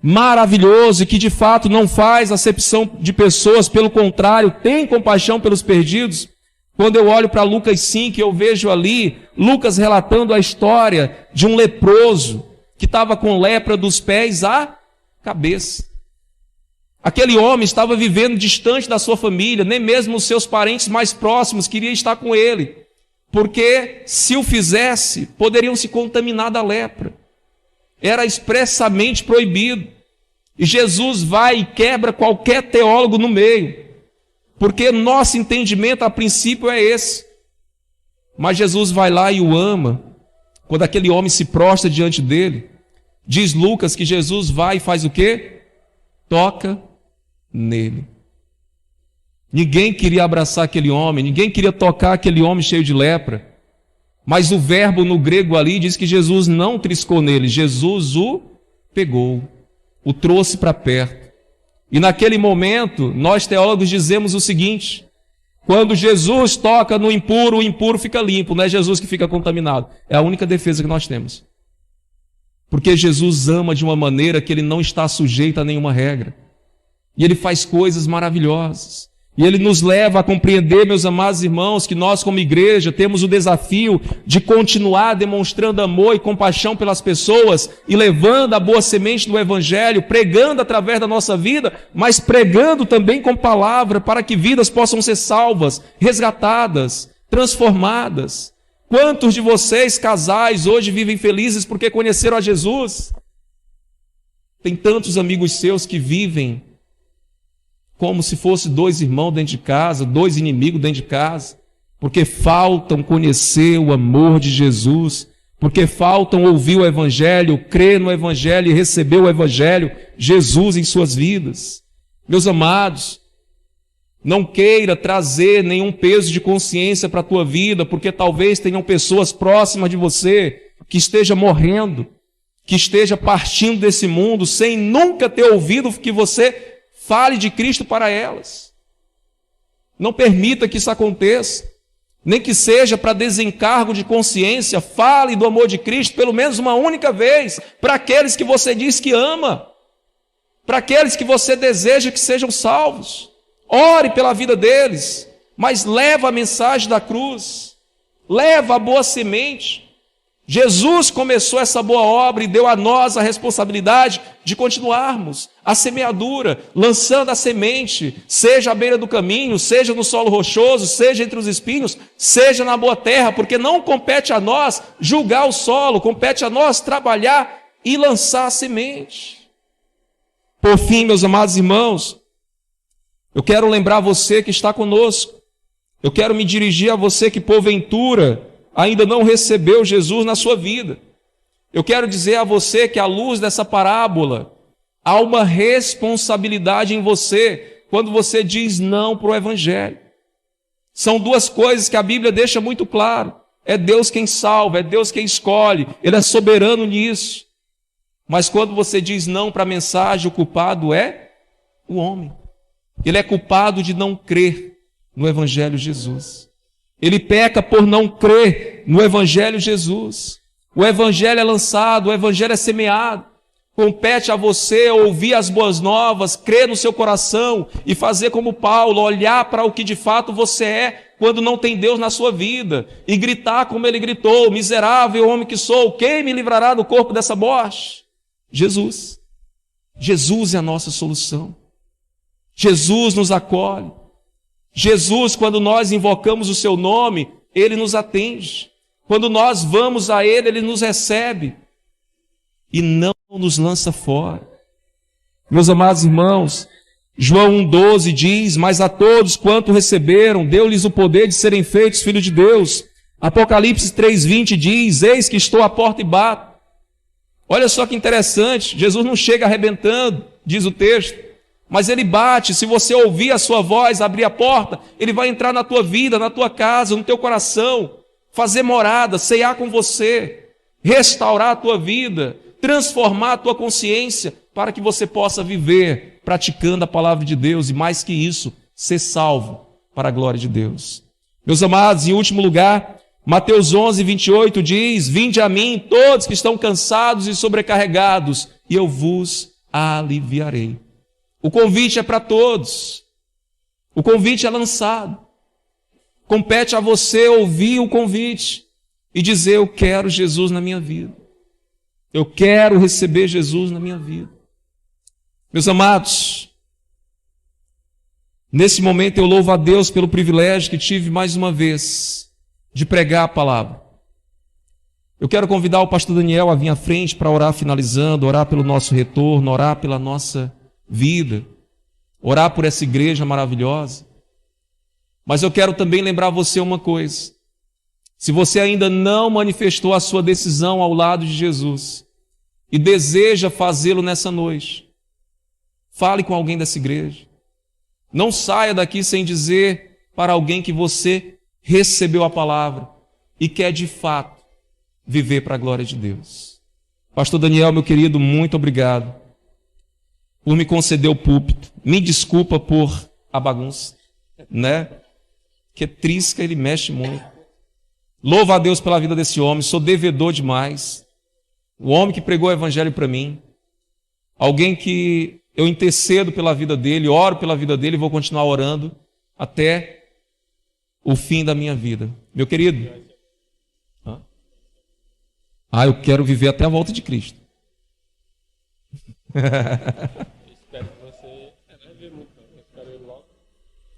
maravilhoso e que de fato não faz acepção de pessoas, pelo contrário, tem compaixão pelos perdidos. Quando eu olho para Lucas 5, eu vejo ali Lucas relatando a história de um leproso que estava com lepra dos pés à cabeça. Aquele homem estava vivendo distante da sua família, nem mesmo os seus parentes mais próximos queriam estar com ele, porque se o fizesse, poderiam se contaminar da lepra. Era expressamente proibido. E Jesus vai e quebra qualquer teólogo no meio, porque nosso entendimento a princípio é esse. Mas Jesus vai lá e o ama. Quando aquele homem se prostra diante dele, diz Lucas que Jesus vai e faz o quê? Toca nele. Ninguém queria abraçar aquele homem, ninguém queria tocar aquele homem cheio de lepra. Mas o verbo no grego ali diz que Jesus não triscou nele, Jesus o pegou, o trouxe para perto. E naquele momento, nós teólogos dizemos o seguinte: quando Jesus toca no impuro, o impuro fica limpo, não é Jesus que fica contaminado. É a única defesa que nós temos. Porque Jesus ama de uma maneira que ele não está sujeito a nenhuma regra. E ele faz coisas maravilhosas. E ele nos leva a compreender, meus amados irmãos, que nós como igreja temos o desafio de continuar demonstrando amor e compaixão pelas pessoas e levando a boa semente do Evangelho, pregando através da nossa vida, mas pregando também com palavra para que vidas possam ser salvas, resgatadas, transformadas. Quantos de vocês, casais, hoje vivem felizes porque conheceram a Jesus? Tem tantos amigos seus que vivem como se fosse dois irmãos dentro de casa, dois inimigos dentro de casa, porque faltam conhecer o amor de Jesus, porque faltam ouvir o Evangelho, crer no Evangelho e receber o Evangelho, Jesus em suas vidas. Meus amados, não queira trazer nenhum peso de consciência para a tua vida, porque talvez tenham pessoas próximas de você que esteja morrendo, que esteja partindo desse mundo sem nunca ter ouvido que você fale de Cristo para elas. Não permita que isso aconteça. Nem que seja para desencargo de consciência, fale do amor de Cristo pelo menos uma única vez para aqueles que você diz que ama, para aqueles que você deseja que sejam salvos. Ore pela vida deles, mas leva a mensagem da cruz, leva a boa semente. Jesus começou essa boa obra e deu a nós a responsabilidade de continuarmos a semeadura, lançando a semente, seja à beira do caminho, seja no solo rochoso, seja entre os espinhos, seja na boa terra, porque não compete a nós julgar o solo, compete a nós trabalhar e lançar a semente. Por fim, meus amados irmãos, eu quero lembrar você que está conosco, eu quero me dirigir a você que porventura ainda não recebeu Jesus na sua vida. Eu quero dizer a você que à luz dessa parábola, há uma responsabilidade em você quando você diz não para o Evangelho. São duas coisas que a Bíblia deixa muito claro. É Deus quem salva, é Deus quem escolhe, Ele é soberano nisso. Mas quando você diz não para a mensagem, o culpado é o homem. Ele é culpado de não crer no Evangelho de Jesus. Ele peca por não crer no Evangelho de Jesus. O Evangelho é lançado, o Evangelho é semeado. Compete a você ouvir as boas novas, crer no seu coração e fazer como Paulo, olhar para o que de fato você é quando não tem Deus na sua vida e gritar como ele gritou: miserável homem que sou, quem me livrará do corpo dessa morte? Jesus. Jesus é a nossa solução. Jesus nos acolhe. Jesus, quando nós invocamos o seu nome, ele nos atende. Quando nós vamos a ele, ele nos recebe e não nos lança fora. Meus amados irmãos, João 1,12 diz: mas a todos quanto receberam, deu-lhes o poder de serem feitos filhos de Deus. Apocalipse 3,20 diz: eis que estou à porta e bato. Olha só que interessante, Jesus não chega arrebentando, diz o texto, mas ele bate. Se você ouvir a sua voz, abrir a porta, ele vai entrar na tua vida, na tua casa, no teu coração, fazer morada, ceiar com você, restaurar a tua vida, transformar a tua consciência, para que você possa viver praticando a palavra de Deus e, mais que isso, ser salvo para a glória de Deus. Meus amados, em último lugar, Mateus 11, 28 diz: vinde a mim todos que estão cansados e sobrecarregados, e eu vos aliviarei. O convite é para todos. O convite é lançado. Compete a você ouvir o convite e dizer: eu quero Jesus na minha vida. Eu quero receber Jesus na minha vida. Meus amados, nesse momento eu louvo a Deus pelo privilégio que tive mais uma vez de pregar a palavra. Eu quero convidar o pastor Daniel a vir à frente para orar finalizando, orar pelo nosso retorno, orar pela nossa vida, orar por essa igreja maravilhosa. Mas eu quero também lembrar você uma coisa. Se você ainda não manifestou a sua decisão ao lado de Jesus e deseja fazê-lo nessa noite, fale com alguém dessa igreja. Não saia daqui sem dizer para alguém que você recebeu a palavra e quer de fato viver para a glória de Deus. Pastor Daniel, meu querido, muito obrigado por me conceder o púlpito. Me desculpa por a bagunça, né? Que trisca, ele mexe muito. Louvo a Deus pela vida desse homem, sou devedor demais. O homem que pregou o evangelho para mim, alguém que eu intercedo pela vida dele, oro pela vida dele e vou continuar orando até o fim da minha vida. Meu querido, eu quero viver até a volta de Cristo.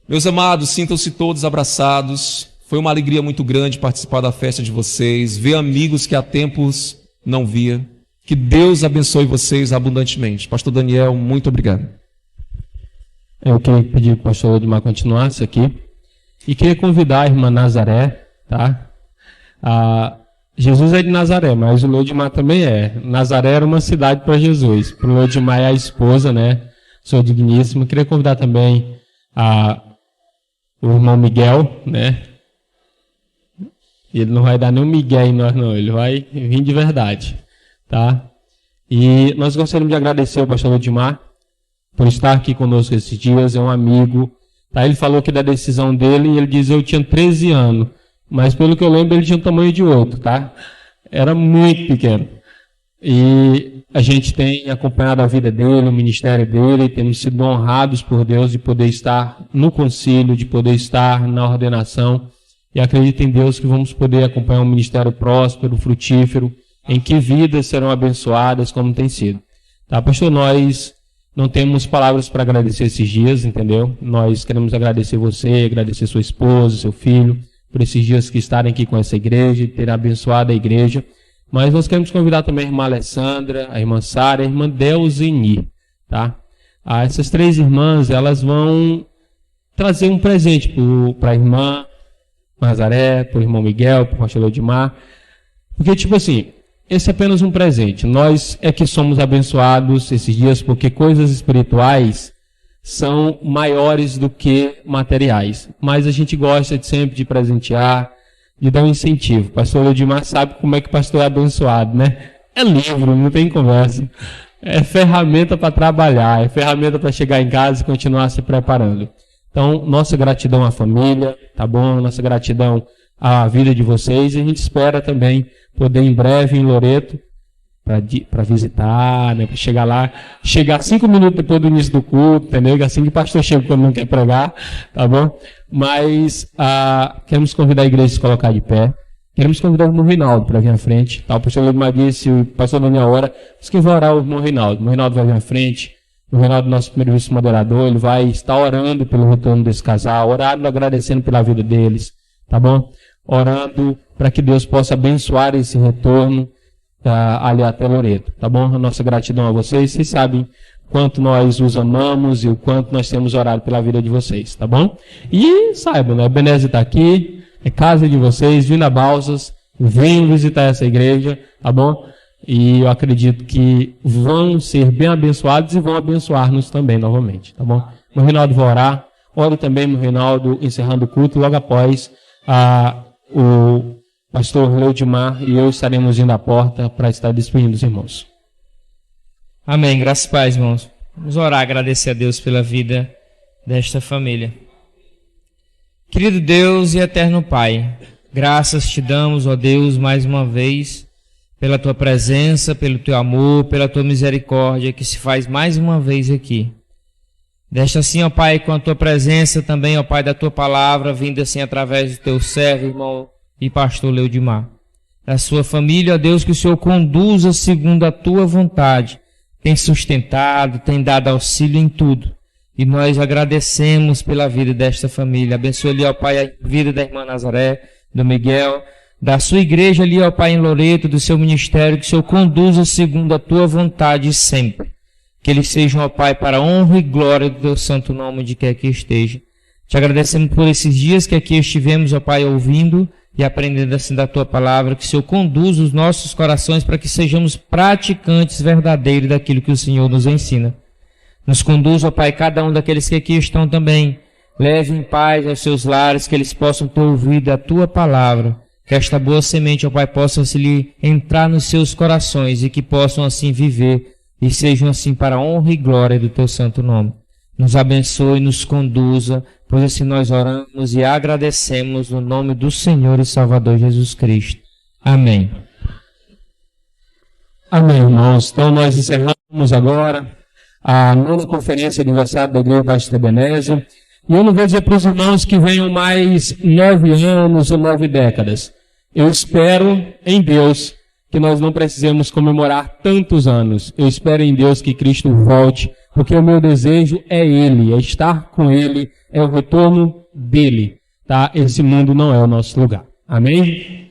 Meus amados, sintam-se todos abraçados. Foi uma alegria muito grande participar da festa de vocês, ver amigos que há tempos não via. Que Deus abençoe vocês abundantemente. Pastor Daniel, muito obrigado. Eu queria pedir para o pastor Odmar continuasse aqui. E queria convidar a irmã Nazaré, tá? Jesus é de Nazaré, mas o Odmar também é. Nazaré era uma cidade para Jesus. Para o Odmar é a esposa, né? Sou digníssimo. Queria convidar também o irmão Miguel, né? Ele não vai dar nenhum migué em nós, não. Ele vai vir de verdade, tá? E nós gostaríamos de agradecer ao pastor Odmar por estar aqui conosco esses dias. É um amigo, tá? Ele falou que da decisão dele, ele diz: eu tinha 13 anos, mas pelo que eu lembro, ele tinha o tamanho de outro, tá? Era muito pequeno. E a gente tem acompanhado a vida dele, o ministério dele, temos sido honrados por Deus de poder estar no concílio, de poder estar na ordenação. E acredito em Deus que vamos poder acompanhar um ministério próspero, frutífero, em que vidas serão abençoadas como tem sido. Tá, pastor? Nós não temos palavras para agradecer esses dias, entendeu? Nós queremos agradecer você, agradecer sua esposa, seu filho, por esses dias que estarem aqui com essa igreja, e terem abençoado a igreja. Mas nós queremos convidar também a irmã Alessandra, a irmã Sara, a irmã Delzeni, tá? Essas três irmãs, elas vão trazer um presente para a irmã Nazaré, para o irmão Miguel, para o pastor Odmar. Porque, tipo assim, esse é apenas um presente. Nós é que somos abençoados esses dias porque coisas espirituais são maiores do que materiais. Mas a gente gosta sempre de presentear, de dar um incentivo. O pastor Odmar sabe como é que o pastor é abençoado, né? É livro, não tem conversa. É ferramenta para trabalhar, é ferramenta para chegar em casa e continuar se preparando. Então, nossa gratidão à família, tá bom? Nossa gratidão à vida de vocês. E a gente espera também poder em breve em Loreto para visitar, né? Para chegar lá, chegar 5 minutos depois do início do culto, entendeu? Assim que o pastor chega quando não quer pregar, tá bom? Mas queremos convidar a igreja a se colocar de pé. Queremos convidar o irmão Reinaldo para vir à frente. Tá? O pastor Odmar disse, o pastor Daniel ora, diz que vai orar o irmão Reinaldo. O irmão Reinaldo vai vir à frente. O Reinaldo, nosso primeiro vice-moderador, ele vai estar orando pelo retorno desse casal, orando, agradecendo pela vida deles, tá bom? Orando para que Deus possa abençoar esse retorno ali até Loreto, tá bom? A nossa gratidão a vocês sabem quanto nós os amamos e o quanto nós temos orado pela vida de vocês, tá bom? E saibam, né? Ebenezer está aqui, é casa de vocês, Vina Balsas, venham visitar essa igreja, tá bom? E eu acredito que vão ser bem abençoados e vão abençoar-nos também novamente, tá bom? O Reinaldo vai orar. Ore também, meu Reinaldo, encerrando o culto. Logo após, o pastor Leodimar e eu estaremos indo à porta para estar despedindo os irmãos. Amém. Graças e paz, irmãos. Vamos orar, agradecer a Deus pela vida desta família. Querido Deus e eterno Pai, Graças te damos, ó Deus, mais uma vez, pela tua presença, pelo teu amor, pela tua misericórdia, que se faz mais uma vez aqui. Deixa assim, ó Pai, com a tua presença também, ó Pai, da tua palavra, vindo assim através do teu servo, irmão e pastor Leudimar. Da sua família, ó Deus, que o Senhor conduza segundo a tua vontade. Tem sustentado, tem dado auxílio em tudo. E nós agradecemos pela vida desta família. Abençoa ali, ó Pai, a vida da irmã Nazaré, do Miguel, da sua igreja ali, ó Pai, em Loreto, do seu ministério, que o Senhor conduza segundo a tua vontade sempre. Que eles sejam, ó Pai, para a honra e glória do teu santo nome, onde quer que esteja. Te agradecemos por esses dias que aqui estivemos, ó Pai, ouvindo e aprendendo assim da tua palavra, que o Senhor conduza os nossos corações para que sejamos praticantes verdadeiros daquilo que o Senhor nos ensina. Nos conduza, ó Pai, cada um daqueles que aqui estão também. Leve em paz aos seus lares, que eles possam ter ouvido a tua palavra. Que esta boa semente, ó Pai, possa se lhe entrar nos seus corações e que possam assim viver e sejam assim para a honra e glória do teu santo nome. Nos abençoe e nos conduza, pois assim nós oramos e agradecemos no nome do Senhor e Salvador Jesus Cristo. Amém. Amém, irmãos. Então nós encerramos agora a 9ª conferência de aniversário da Igreja Batista Ebenezer. E eu não vou dizer para os irmãos que venham mais 9 anos ou 9 décadas. Eu espero em Deus que nós não precisemos comemorar tantos anos. Eu espero em Deus que Cristo volte, porque o meu desejo é Ele, é estar com Ele, é o retorno dEle, tá? Esse mundo não é o nosso lugar. Amém?